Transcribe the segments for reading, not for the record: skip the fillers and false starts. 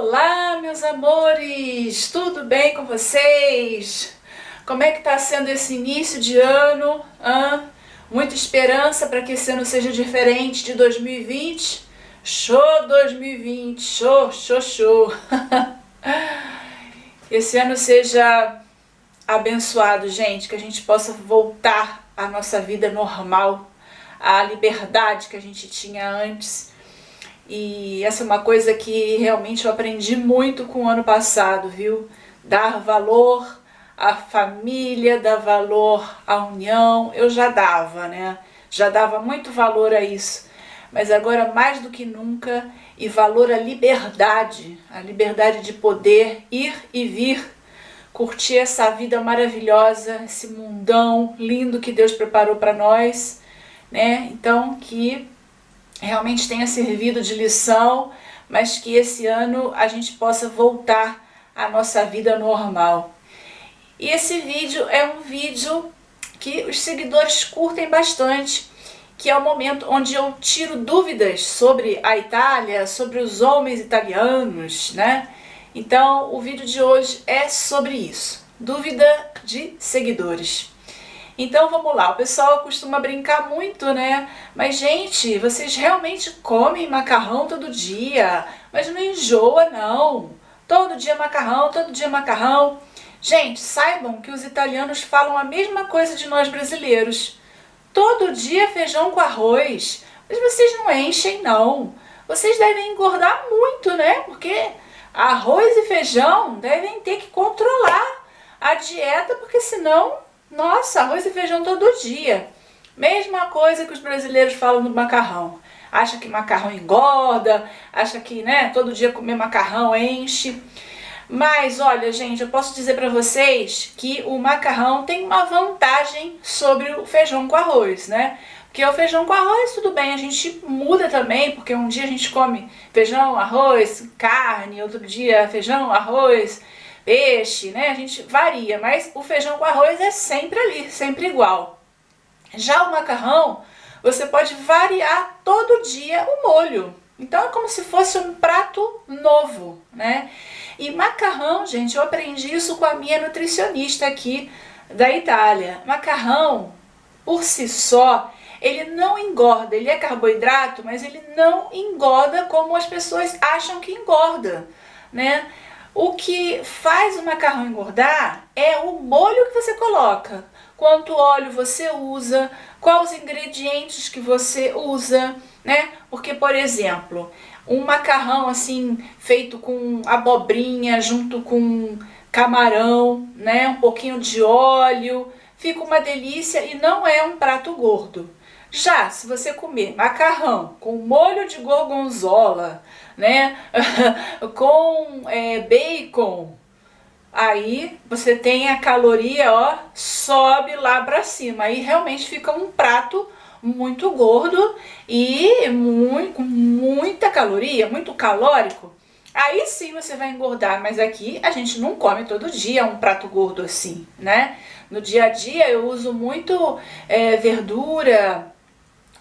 Olá, meus amores! Tudo bem com vocês? Como é que está sendo esse início de ano? Muita esperança para que esse ano seja diferente de 2020? Show 2020! Show, show, show! Esse ano seja abençoado, gente, que a gente possa voltar à nossa vida normal, à liberdade que a gente tinha antes. E essa é uma coisa que realmente eu aprendi muito com o ano passado, viu? Dar valor à família, dar valor à união. Eu já dava, né? Já dava muito valor a isso. Mas agora mais do que nunca, e valor à liberdade de poder ir e vir, curtir essa vida maravilhosa, esse mundão lindo que Deus preparou para nós, né? Então, que realmente tenha servido de lição, mas que esse ano a gente possa voltar à nossa vida normal. E esse vídeo é um vídeo que os seguidores curtem bastante, que é o momento onde eu tiro dúvidas sobre a Itália, sobre os homens italianos, né? Então o vídeo de hoje é sobre isso, dúvida de seguidores. Então vamos lá, o pessoal costuma brincar muito, né? Mas gente, vocês realmente comem macarrão todo dia? Mas não enjoa não, todo dia macarrão, todo dia macarrão. Gente, saibam que os italianos falam a mesma coisa de nós brasileiros. Todo dia feijão com arroz, mas vocês não enchem não. Vocês devem engordar muito, né? Porque arroz e feijão devem ter que controlar a dieta, porque senão... Nossa, arroz e feijão todo dia. Mesma coisa que os brasileiros falam do macarrão. Acha que macarrão engorda, acha que, né, todo dia comer macarrão enche. Mas, olha, gente, eu posso dizer para vocês que o macarrão tem uma vantagem sobre o feijão com arroz, né? Porque o feijão com arroz, tudo bem, a gente muda também, porque um dia a gente come feijão, arroz, carne, outro dia feijão, arroz... peixe, né? A gente varia, mas o feijão com arroz é sempre ali, sempre igual. Já o macarrão, você pode variar todo dia o molho. Então é como se fosse um prato novo, né? E macarrão, gente, eu aprendi isso com a minha nutricionista aqui da Itália. Macarrão, por si só, ele não engorda, ele é carboidrato, mas ele não engorda como as pessoas acham que engorda, né? O que faz o macarrão engordar é o molho que você coloca, quanto óleo você usa, quais os ingredientes que você usa, né? Porque, por exemplo, um macarrão assim feito com abobrinha junto com camarão, né? Um pouquinho de óleo, fica uma delícia e não é um prato gordo. Já se você comer macarrão com molho de gorgonzola, né, com bacon, aí você tem a caloria, ó, sobe lá pra cima. Aí realmente fica um prato muito gordo e com muita caloria, muito calórico. Aí sim você vai engordar, mas aqui a gente não come todo dia um prato gordo assim, né? No dia a dia eu uso muito verdura.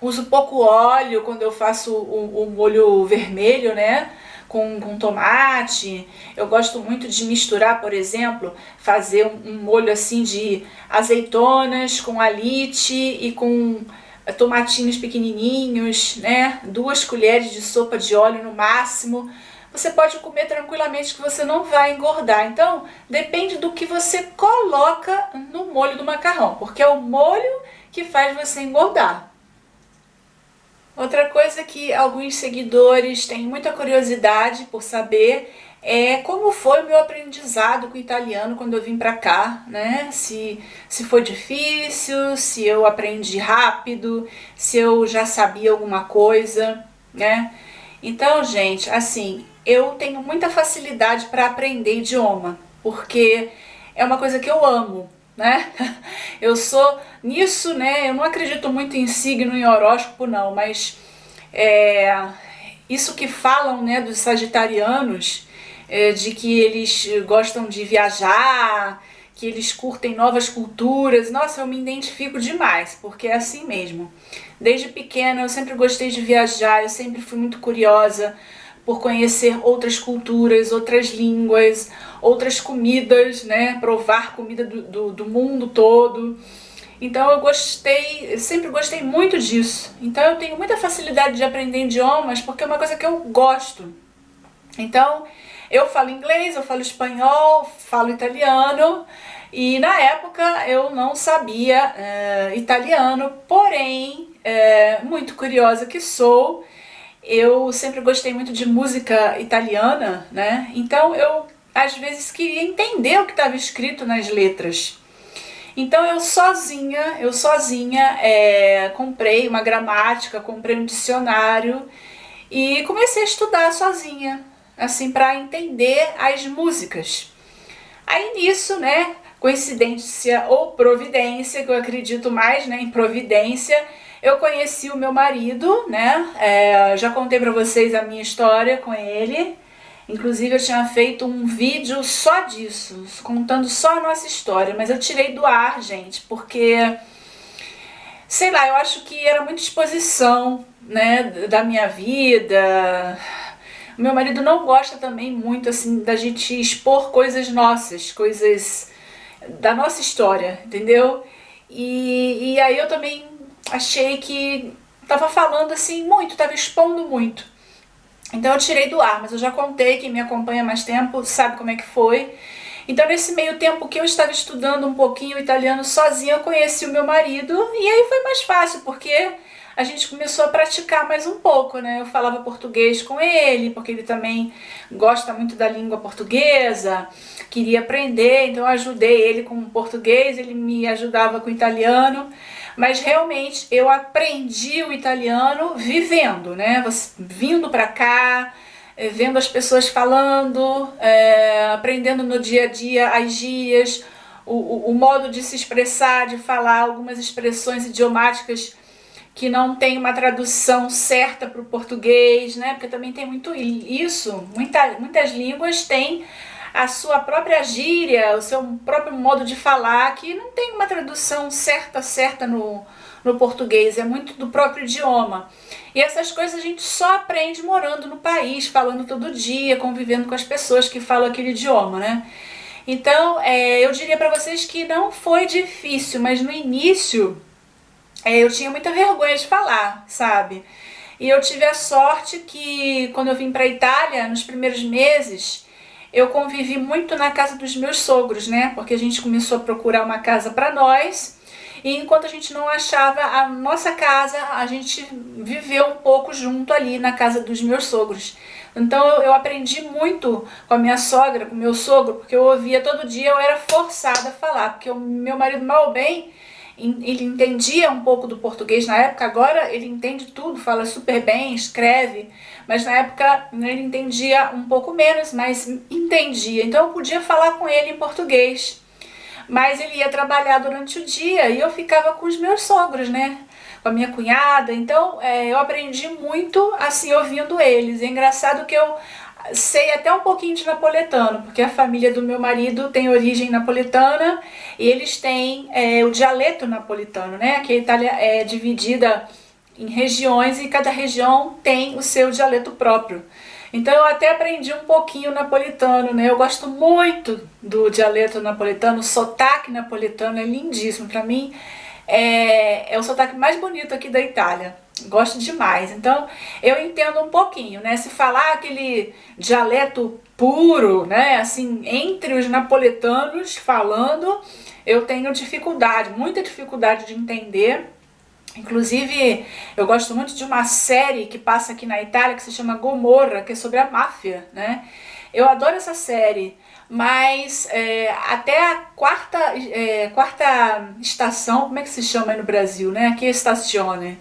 Uso pouco óleo quando eu faço o molho vermelho, né? Com tomate. Eu gosto muito de misturar, por exemplo, fazer um molho assim de azeitonas com alite e com tomatinhos pequenininhos, né? 2 colheres de sopa de óleo no máximo. Você pode comer tranquilamente que você não vai engordar. Então, depende do que você coloca no molho do macarrão, porque é o molho que faz você engordar. Outra coisa que alguns seguidores têm muita curiosidade por saber é como foi o meu aprendizado com o italiano quando eu vim pra cá, né? Se foi difícil, se eu aprendi rápido, se eu já sabia alguma coisa, né? Então, gente, assim, eu tenho muita facilidade para aprender idioma, porque é uma coisa que eu amo, né? Eu sou nisso, né? Eu não acredito muito em signo, em horóscopo, não, mas isso que falam, né, dos sagitarianos, de que eles gostam de viajar, que eles curtem novas culturas. Nossa, eu me identifico demais, porque é assim mesmo. Desde pequena eu sempre gostei de viajar, eu sempre fui muito curiosa por conhecer outras culturas, outras línguas, outras comidas, né? Provar comida do mundo todo. Então sempre gostei muito disso. Então eu tenho muita facilidade de aprender idiomas porque é uma coisa que eu gosto. Então eu falo inglês, eu falo espanhol, falo italiano e na época eu não sabia italiano, porém, muito curiosa que sou, eu sempre gostei muito de música italiana, né? Então eu às vezes queria entender o que estava escrito nas letras. Então eu sozinha comprei uma gramática, comprei um dicionário e comecei a estudar sozinha, assim, para entender as músicas. Aí nisso, né, coincidência ou providência, que eu acredito mais, né, em providência, eu conheci o meu marido, né, já contei para vocês a minha história com ele. Inclusive eu tinha feito um vídeo só disso, contando só a nossa história, mas eu tirei do ar, gente, porque, sei lá, eu acho que era muita exposição, né, da minha vida. O meu marido não gosta também muito, assim, da gente expor coisas nossas, coisas da nossa história, entendeu? E aí eu também achei que tava falando assim muito, tava expondo muito. Então eu tirei do ar, mas eu já contei, quem me acompanha há mais tempo sabe como é que foi. Então nesse meio tempo que eu estava estudando um pouquinho italiano sozinha, eu conheci o meu marido e aí foi mais fácil, porque a gente começou a praticar mais um pouco, né? Eu falava português com ele, porque ele também gosta muito da língua portuguesa, queria aprender, então eu ajudei ele com o português, ele me ajudava com o italiano. Mas realmente eu aprendi o italiano vivendo, né? Vindo pra cá, vendo as pessoas falando, aprendendo no dia a dia as gírias, o modo de se expressar, de falar, algumas expressões idiomáticas que não tem uma tradução certa para o português, né? Porque também tem muito isso, muitas línguas têm a sua própria gíria, o seu próprio modo de falar, que não tem uma tradução certa no português, é muito do próprio idioma. E essas coisas a gente só aprende morando no país, falando todo dia, convivendo com as pessoas que falam aquele idioma, né? Então, eu diria para vocês que não foi difícil, mas no início eu tinha muita vergonha de falar, sabe? E eu tive a sorte que quando eu vim para a Itália, nos primeiros meses, eu convivi muito na casa dos meus sogros, né? Porque a gente começou a procurar uma casa para nós e enquanto a gente não achava a nossa casa, a gente viveu um pouco junto ali na casa dos meus sogros. Então eu aprendi muito com a minha sogra, com o meu sogro, porque eu ouvia todo dia, eu era forçada a falar, porque o meu marido mal ou bem, ele entendia um pouco do português na época, agora ele entende tudo, fala super bem, escreve, mas na época ele entendia um pouco menos, mas entendia. Então eu podia falar com ele em português, mas ele ia trabalhar durante o dia e eu ficava com os meus sogros, né? Com a minha cunhada. Então eu aprendi muito assim ouvindo eles. É engraçado que eu sei até um pouquinho de napoletano, porque a família do meu marido tem origem napolitana e eles têm o dialeto napolitano, né? Que a Itália é dividida em regiões e cada região tem o seu dialeto próprio. Então eu até aprendi um pouquinho napolitano, né? Eu gosto muito do dialeto napolitano, o sotaque napolitano é lindíssimo. Para mim é o sotaque mais bonito aqui da Itália. Gosto demais. Então eu entendo um pouquinho, né? Se falar aquele dialeto puro, né? Assim, entre os napolitanos falando, eu tenho dificuldade, muita dificuldade de entender. Inclusive, eu gosto muito de uma série que passa aqui na Itália que se chama Gomorra, que é sobre a máfia, né? Eu adoro essa série, mas até a quarta estação, como é que se chama aí no Brasil, né? Aqui é Stagione.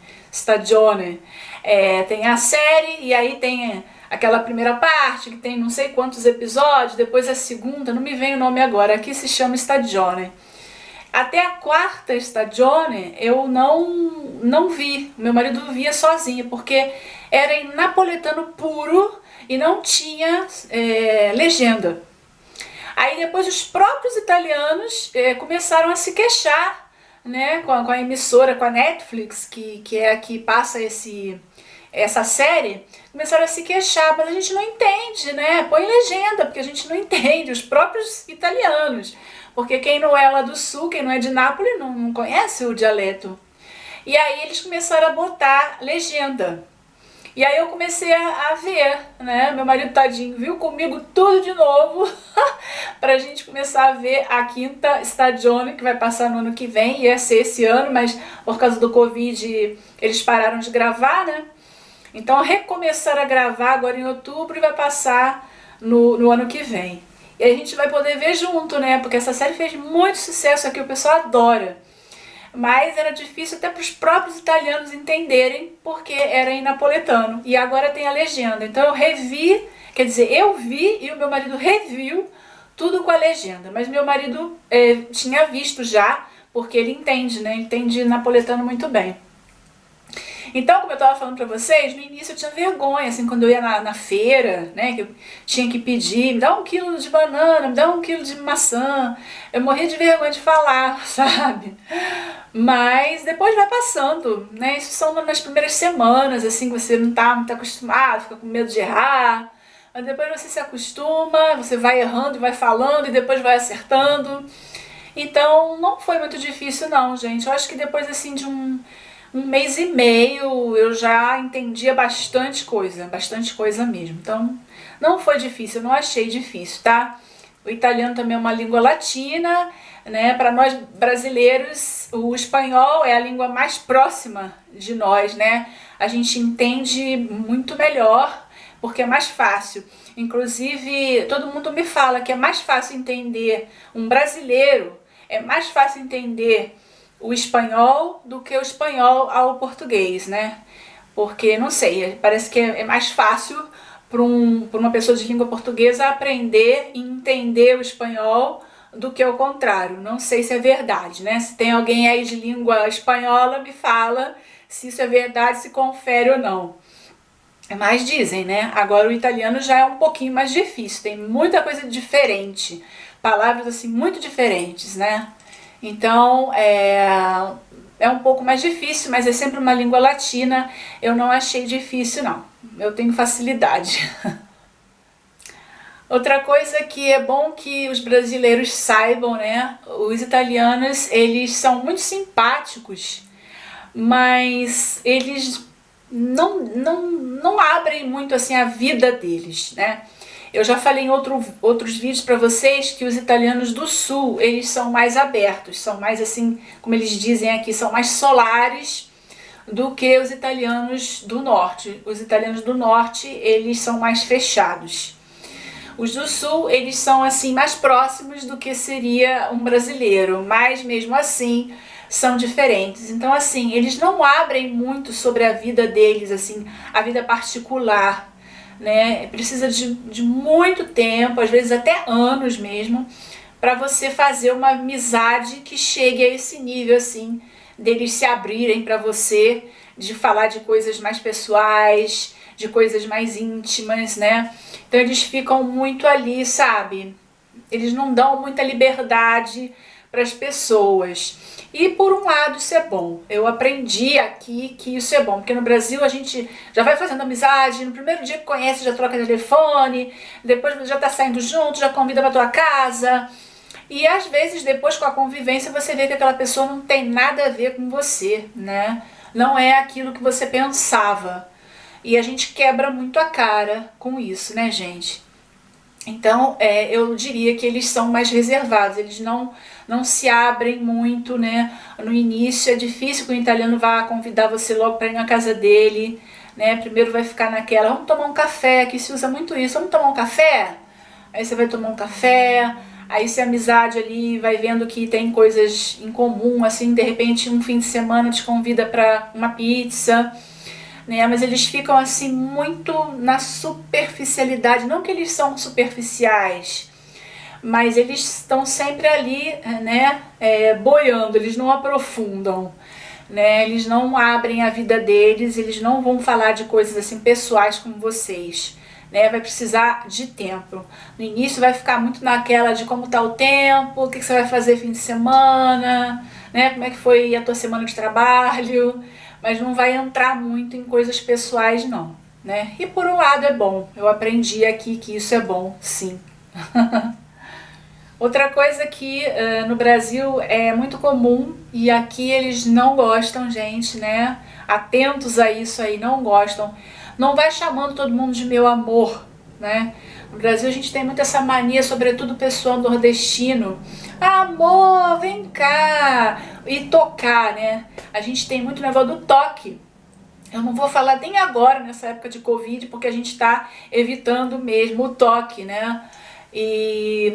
Tem a série e aí tem aquela primeira parte que tem não sei quantos episódios, depois a segunda, não me vem o nome agora, aqui se chama Stagione. Até a quarta stagione eu não vi, meu marido via sozinho, porque era em napoletano puro e não tinha legenda. Aí depois os próprios italianos começaram a se queixar, né, com a emissora, com a Netflix, que é a que passa essa série, começaram a se queixar, mas a gente não entende, né? Põe legenda, porque a gente não entende, os próprios italianos. Porque quem não é lá do sul, quem não é de Nápoles, não conhece o dialeto. E aí eles começaram a botar legenda. E aí eu comecei a ver, né? Meu marido tadinho viu comigo tudo de novo pra gente começar a ver a quinta stagione, que vai passar no ano que vem, ia ser esse ano, mas por causa do Covid eles pararam de gravar, né? Então recomeçaram a gravar agora em outubro e vai passar no ano que vem. E aí a gente vai poder ver junto, né? Porque essa série fez muito sucesso aqui, o pessoal adora. Mas era difícil até para os próprios italianos entenderem, porque era em napoletano. E agora tem a legenda. Então eu revi, quer dizer, eu vi e o meu marido reviu tudo com a legenda. Mas meu marido tinha visto já, porque ele entende, né? Ele entende napoletano muito bem. Então, como eu estava falando para vocês, no início eu tinha vergonha, assim, quando eu ia na feira, né, que eu tinha que pedir, me dá 1 quilo de banana, me dá 1 quilo de maçã. Eu morria de vergonha de falar, sabe? Mas depois vai passando, né? Isso são nas primeiras semanas, assim, que você não tá muito acostumado, fica com medo de errar. Mas depois você se acostuma, você vai errando e vai falando e depois vai acertando. Então, não foi muito difícil não, gente. Eu acho que depois, assim, de um mês e meio eu já entendia bastante coisa mesmo. Então, não foi difícil, eu não achei difícil, tá? O italiano também é uma língua latina, né? Para nós brasileiros, o espanhol é a língua mais próxima de nós, né? A gente entende muito melhor, porque é mais fácil. Inclusive, todo mundo me fala que é mais fácil entender um brasileiro, é mais fácil entender o espanhol do que o espanhol ao português, né? Porque, não sei, parece que é mais fácil para uma pessoa de língua portuguesa aprender e entender o espanhol do que o contrário. Não sei se é verdade, né? Se tem alguém aí de língua espanhola, me fala se isso é verdade, se confere ou não. Mas dizem, né? Agora o italiano já é um pouquinho mais difícil, tem muita coisa diferente, palavras assim muito diferentes, né? Então, é um pouco mais difícil, mas é sempre uma língua latina, eu não achei difícil não, eu tenho facilidade. Outra coisa que é bom que os brasileiros saibam, né, os italianos, eles são muito simpáticos, mas eles não abrem muito assim a vida deles, né? Eu já falei em outros vídeos para vocês que os italianos do sul, eles são mais abertos, são mais assim, como eles dizem aqui, são mais solares do que os italianos do norte. Os italianos do norte, eles são mais fechados. Os do sul, eles são assim mais próximos do que seria um brasileiro, mas mesmo assim são diferentes. Então assim, eles não abrem muito sobre a vida deles, assim, a vida particular, né? Precisa de muito tempo, às vezes até anos mesmo, para você fazer uma amizade que chegue a esse nível assim, deles se abrirem para você, de falar de coisas mais pessoais, de coisas mais íntimas, né? Então eles ficam muito ali, sabe? Eles não dão muita liberdade para as pessoas. E por um lado isso é bom, eu aprendi aqui que isso é bom, porque no Brasil a gente já vai fazendo amizade, no primeiro dia que conhece já troca telefone, depois já tá saindo junto, já convida pra tua casa, e às vezes depois com a convivência você vê que aquela pessoa não tem nada a ver com você, né? Não é aquilo que você pensava, e a gente quebra muito a cara com isso, né, gente? Então, eu diria que eles são mais reservados, eles não se abrem muito, né? No início é difícil que o italiano vá convidar você logo para ir na casa dele, né? Primeiro vai ficar naquela, vamos tomar um café, que se usa muito isso, vamos tomar um café? Aí você vai tomar um café, aí se a amizade ali vai vendo que tem coisas em comum, assim, de repente um fim de semana te convida para uma pizza, né? Mas eles ficam assim muito na superficialidade, não que eles são superficiais, mas eles estão sempre ali, né, boiando, eles não aprofundam, né? Eles não abrem a vida deles, eles não vão falar de coisas assim pessoais com vocês, né? Vai precisar de tempo. No início vai ficar muito naquela de como tá o tempo, o que você vai fazer fim de semana, né? Como é que foi a tua semana de trabalho? mas não vai entrar muito em coisas pessoais não, né? E por um lado é bom, eu aprendi aqui que isso é bom, sim. Outra coisa que no Brasil é muito comum, e aqui eles não gostam, gente, né? Atentos a isso aí, não gostam. Não vai chamando todo mundo de meu amor, né? No Brasil a gente tem muito essa mania, sobretudo o pessoal nordestino. Amor, vem cá! E tocar, né? A gente tem muito negócio do toque. Eu não vou falar nem agora, nessa época de Covid, porque a gente está evitando mesmo o toque, né?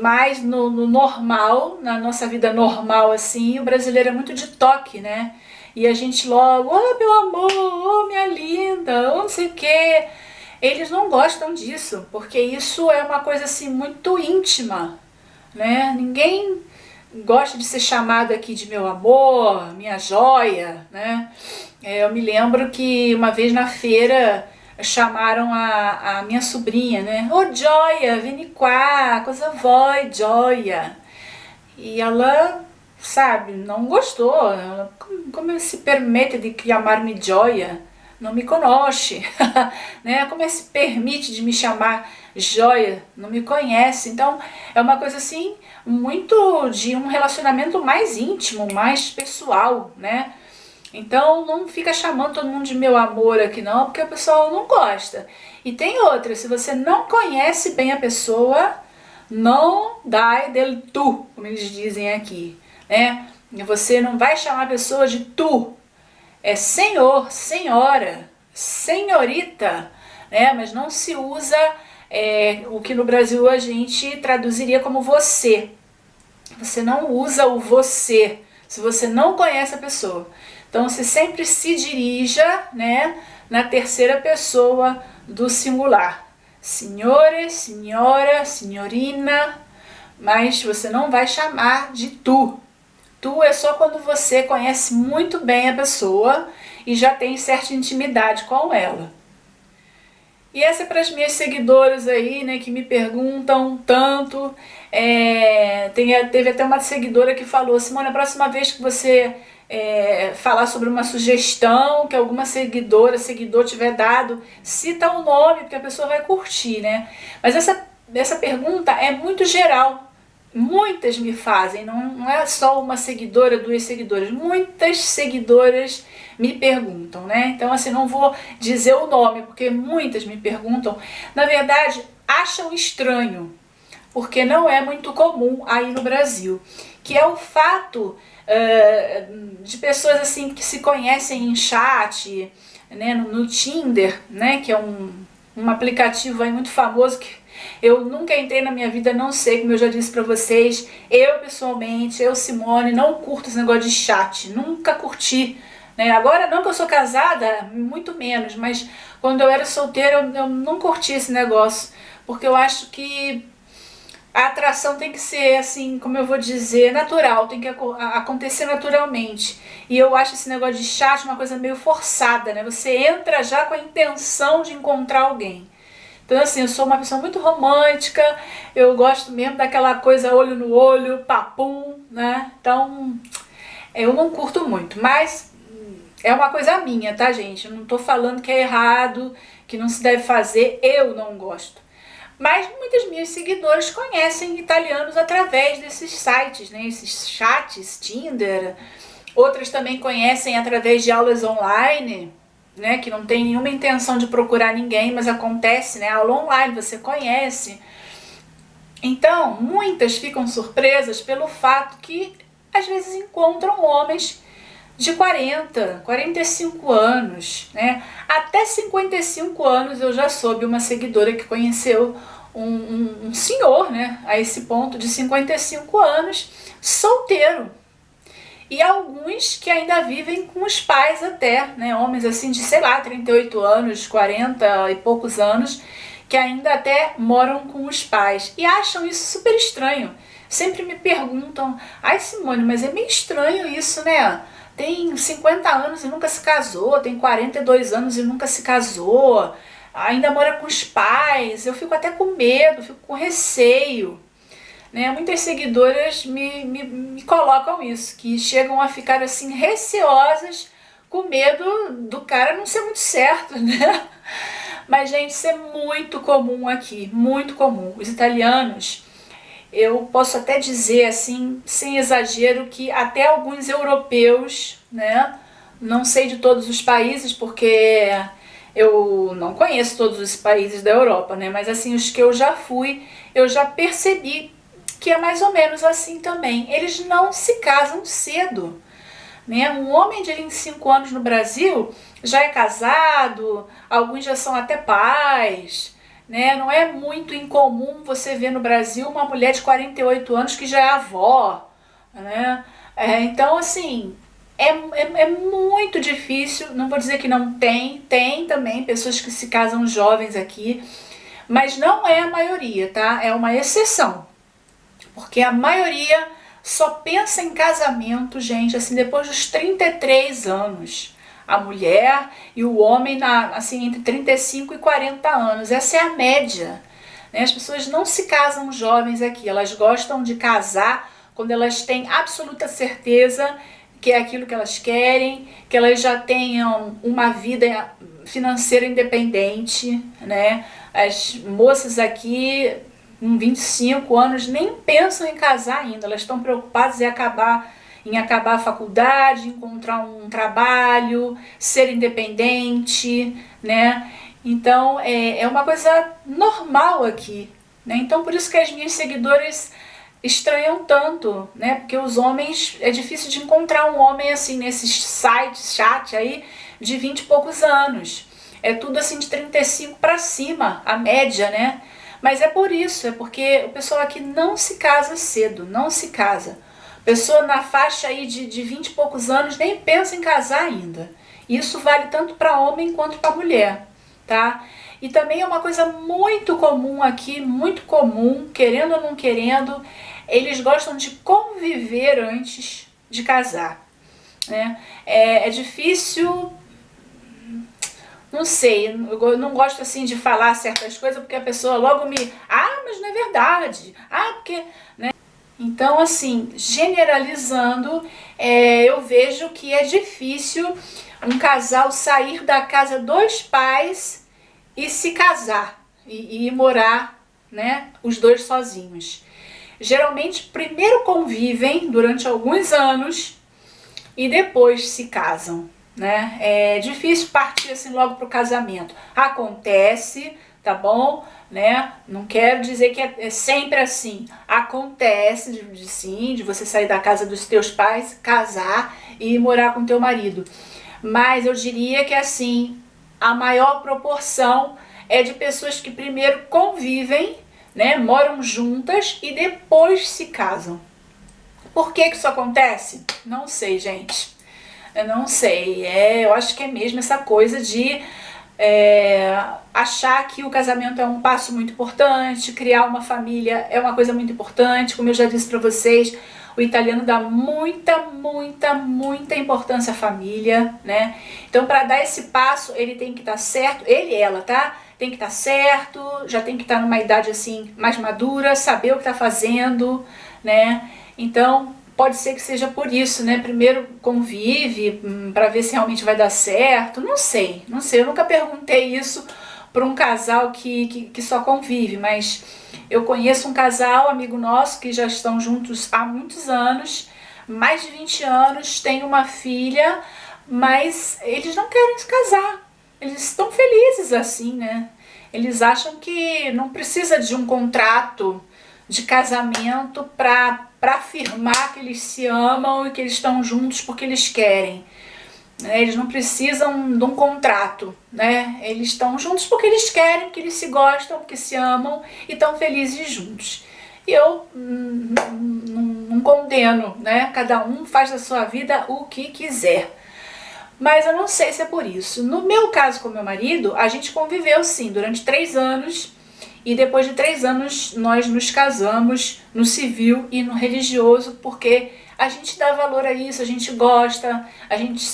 Mas no normal, na nossa vida normal assim, o brasileiro é muito de toque, né? E a gente logo, oh meu amor, oh minha linda, oh não sei o que. Eles não gostam disso, porque isso é uma coisa assim muito íntima, né? Ninguém gosta de ser chamado aqui de meu amor, minha joia, né? Eu me lembro que uma vez na feira chamaram a minha sobrinha, né? Ô Joia, vem cá, coisa vai, Joia. E ela, sabe, não gostou. Ela, como se permite de chamar-me Joia? Não me conhece, né? Como se permite de me chamar Joia? Não me conhece. Então é uma coisa assim muito de um relacionamento mais íntimo, mais pessoal, né? Então não fica chamando todo mundo de meu amor aqui não, porque o pessoal não gosta. E tem outra, se você não conhece bem a pessoa, não dai del tu, como eles dizem aqui, né? Você não vai chamar a pessoa de tu, é senhor, senhora, senhorita, né? Mas não se usa o que no Brasil a gente traduziria como você. Você não usa o você, se você não conhece a pessoa. Então você sempre se dirija, né, na terceira pessoa do singular. Senhores, senhora, senhorina, mas você não vai chamar de tu. Tu é só quando você conhece muito bem a pessoa e já tem certa intimidade com ela. E essa é para as minhas seguidoras aí, né, que me perguntam tanto. Teve até uma seguidora que falou, Simone, a próxima vez que você falar sobre uma sugestão que alguma seguidor tiver dado, cita o nome, porque a pessoa vai curtir, né? Mas essa pergunta é muito geral. Muitas me fazem, não é só uma seguidora, duas seguidoras, muitas seguidoras me perguntam, né? Então assim, não vou dizer o nome, porque muitas me perguntam, na verdade, acham estranho, porque não é muito comum aí no Brasil, que é o fato de pessoas assim que se conhecem em chat, né, no Tinder, né, que é um aplicativo aí muito famoso que eu nunca entrei na minha vida, não sei, como eu já disse pra vocês, eu pessoalmente, eu Simone, não curto esse negócio de chat, nunca curti, né? Agora não que eu sou casada, muito menos, mas quando eu era solteira eu não curti esse negócio, porque eu acho que a atração tem que ser assim, como eu vou dizer, natural, tem que acontecer naturalmente. E eu acho esse negócio de chat uma coisa meio forçada, né? Você entra já com a intenção de encontrar alguém. Então assim, eu sou uma pessoa muito romântica, eu gosto mesmo daquela coisa olho no olho, papum, né? Então eu não curto muito, mas é uma coisa minha, tá gente? Eu não tô falando que é errado, que não se deve fazer, eu não gosto. Mas muitas minhas seguidoras conhecem italianos através desses sites, né? Esses chats, Tinder. Outras também conhecem através de aulas online, né? Que não tem nenhuma intenção de procurar ninguém, mas acontece, né? Aula online, você conhece. Então, muitas ficam surpresas pelo fato que às vezes encontram homens de 40, 45 anos, né? Até 55 anos eu já soube uma seguidora que conheceu um senhor, né? A esse ponto de 55 anos, solteiro. E alguns que ainda vivem com os pais até, né? Homens assim de, sei lá, 38 anos, 40 e poucos anos, que ainda até moram com os pais. E acham isso super estranho. Sempre me perguntam, ai Simone, mas é meio estranho isso, né? Tem 50 anos e nunca se casou, tem 42 anos e nunca se casou, ainda mora com os pais, eu fico até com medo, fico com receio, né? Muitas seguidoras me colocam isso, que chegam a ficar assim receosas com medo do cara não ser muito certo, né? Mas, gente, isso é muito comum aqui, muito comum. Os italianos, eu posso até dizer assim, sem exagero, que até alguns europeus, né? Não sei de todos os países, porque eu não conheço todos os países da Europa, né? Mas assim, os que eu já fui, eu já percebi que é mais ou menos assim também. Eles não se casam cedo, né? Um homem de 25 anos no Brasil já é casado, alguns já são até pais, né? Não é muito incomum você ver no Brasil uma mulher de 48 anos que já é avó, né? Então, assim, é muito difícil, não vou dizer que não tem também pessoas que se casam jovens aqui, mas não é a maioria, tá? É uma exceção, porque a maioria só pensa em casamento, gente, assim, depois dos 33 anos. A mulher e o homem, assim, entre 35 e 40 anos. Essa é a média, né? As pessoas não se casam jovens aqui, elas gostam de casar quando elas têm absoluta certeza que é aquilo que elas querem, que elas já tenham uma vida financeira independente, né? As moças aqui com 25 anos nem pensam em casar ainda, elas estão preocupadas em acabar a faculdade, encontrar um trabalho, ser independente, né? Então é uma coisa normal aqui, né? Então por isso que as minhas seguidoras estranham tanto, né? Porque os homens, é difícil de encontrar um homem assim nesses sites, chat aí, de 20 e poucos anos. É tudo assim de 35 para cima, a média, né? Mas é por isso, é porque o pessoal aqui não se casa cedo, não se casa. Pessoa na faixa aí de 20 e poucos anos nem pensa em casar ainda. Isso vale tanto para homem quanto para mulher, tá? E também é uma coisa muito comum aqui, muito comum, querendo ou não querendo, eles gostam de conviver antes de casar, né? É difícil, não sei, eu não gosto assim de falar certas coisas porque a pessoa logo mas não é verdade, porque, né? Então, assim, generalizando, eu vejo que é difícil um casal sair da casa dos pais e se casar e ir morar, né, os dois sozinhos. Geralmente, primeiro convivem durante alguns anos e depois se casam, né? É difícil partir assim logo para o casamento. Acontece, tá bom? Né? Não quero dizer que é sempre assim. Acontece de você sair da casa dos teus pais, casar e ir morar com teu marido. Mas eu diria que assim, a maior proporção é de pessoas que primeiro convivem, né, moram juntas e depois se casam. Por que isso acontece? Não sei, gente. Eu não sei. Eu acho que é mesmo essa coisa de achar que o casamento é um passo muito importante, criar uma família é uma coisa muito importante. Como eu já disse para vocês, o italiano dá muita importância à família, né? Então, para dar esse passo, ele tem que estar certo, ele e ela, tá? Tem que estar certo, já tem que estar numa idade assim mais madura, saber o que está fazendo, né? Então, pode ser que seja por isso, né? Primeiro convive para ver se realmente vai dar certo. Não sei. Eu nunca perguntei isso para um casal que só convive, mas eu conheço um casal, amigo nosso, que já estão juntos há muitos anos, mais de 20 anos, tem uma filha, mas eles não querem se casar. Eles estão felizes assim, né? Eles acham que não precisa de um contrato de casamento para afirmar que eles se amam e que eles estão juntos porque eles querem. Eles não precisam de um contrato, né? Eles estão juntos porque eles querem, que eles se gostam, que se amam e estão felizes juntos. E eu não condeno, né? Cada um faz da sua vida o que quiser. Mas eu não sei se é por isso. No meu caso com meu marido, a gente conviveu sim durante 3 anos. E depois de 3 anos nós nos casamos no civil e no religioso, porque a gente dá valor a isso, a gente gosta,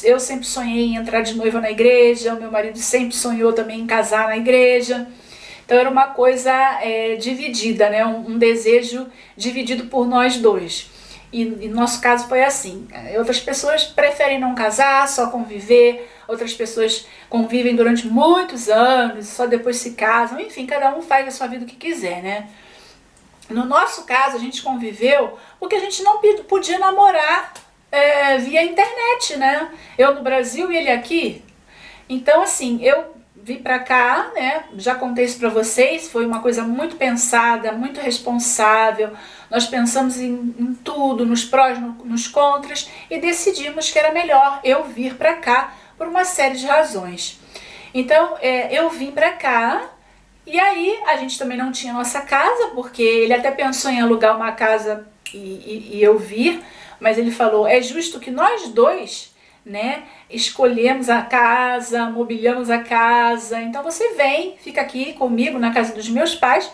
eu sempre sonhei em entrar de noiva na igreja, o meu marido sempre sonhou também em casar na igreja. Então era uma coisa dividida, né? Um desejo dividido por nós dois. E no nosso caso foi assim. Outras pessoas preferem não casar, só conviver. Outras pessoas convivem durante muitos anos, só depois se casam. Enfim, cada um faz a sua vida o que quiser, né? No nosso caso, a gente conviveu porque a gente não podia namorar via internet, né? Eu no Brasil e ele aqui. Então, assim, eu vim pra cá, né? Já contei isso pra vocês, foi uma coisa muito pensada, muito responsável. Nós pensamos em tudo, nos prós, nos contras, e decidimos que era melhor eu vir pra cá por uma série de razões. Então, eu vim pra cá, e aí a gente também não tinha nossa casa, porque ele até pensou em alugar uma casa e eu vir, mas ele falou, é justo que nós dois, né, escolhemos a casa, mobiliamos a casa, então você vem, fica aqui comigo na casa dos meus pais,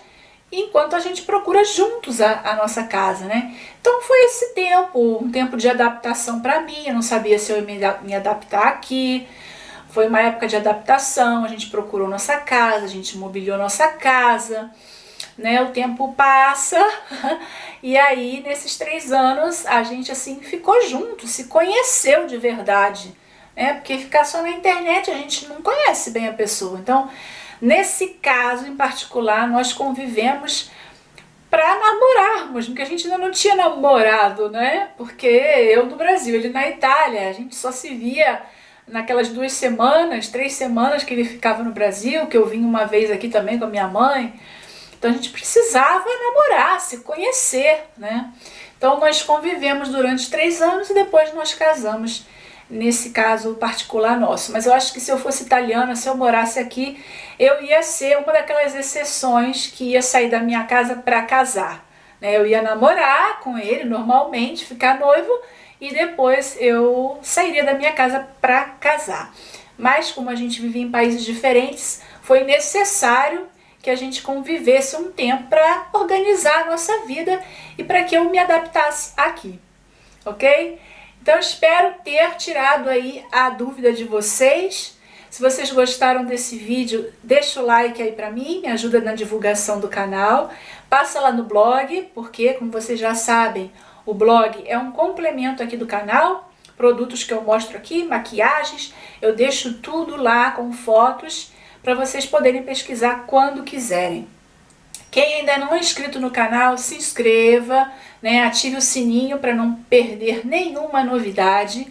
enquanto a gente procura juntos a nossa casa, né? Então foi esse tempo, um tempo de adaptação para mim, eu não sabia se eu ia me adaptar aqui, foi uma época de adaptação, a gente procurou nossa casa, a gente mobiliou nossa casa, né? O tempo passa e aí nesses 3 anos a gente assim ficou junto, se conheceu de verdade, né? Porque ficar só na internet a gente não conhece bem a pessoa. Então, nesse caso em particular, nós convivemos para namorarmos, porque a gente ainda não tinha namorado, né? Porque eu no Brasil, ele na Itália, a gente só se via naquelas 2 semanas, 3 semanas que ele ficava no Brasil, que eu vim uma vez aqui também com a minha mãe. Então a gente precisava namorar, se conhecer, né? Então nós convivemos durante 3 anos e depois nós casamos, nesse caso particular nosso. Mas eu acho que se eu fosse italiana, se eu morasse aqui, eu ia ser uma daquelas exceções que ia sair da minha casa para casar, né? Eu ia namorar com ele normalmente, ficar noivo, e depois eu sairia da minha casa para casar. Mas como a gente vivia em países diferentes, foi necessário que a gente convivesse um tempo para organizar a nossa vida e para que eu me adaptasse aqui, ok? Então espero ter tirado aí a dúvida de vocês. Se vocês gostaram desse vídeo, deixa o like aí para mim, me ajuda na divulgação do canal. Passa lá no blog, porque como vocês já sabem, o blog é um complemento aqui do canal. Produtos que eu mostro aqui, maquiagens, eu deixo tudo lá com fotos, para vocês poderem pesquisar quando quiserem. Quem ainda não é inscrito no canal, se inscreva, né? Ative o sininho para não perder nenhuma novidade.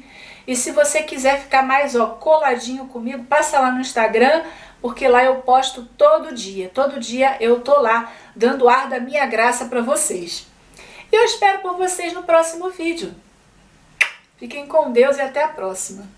E se você quiser ficar mais coladinho comigo, passa lá no Instagram, porque lá eu posto todo dia eu tô lá dando ar da minha graça para vocês. E eu espero por vocês no próximo vídeo. Fiquem com Deus e até a próxima.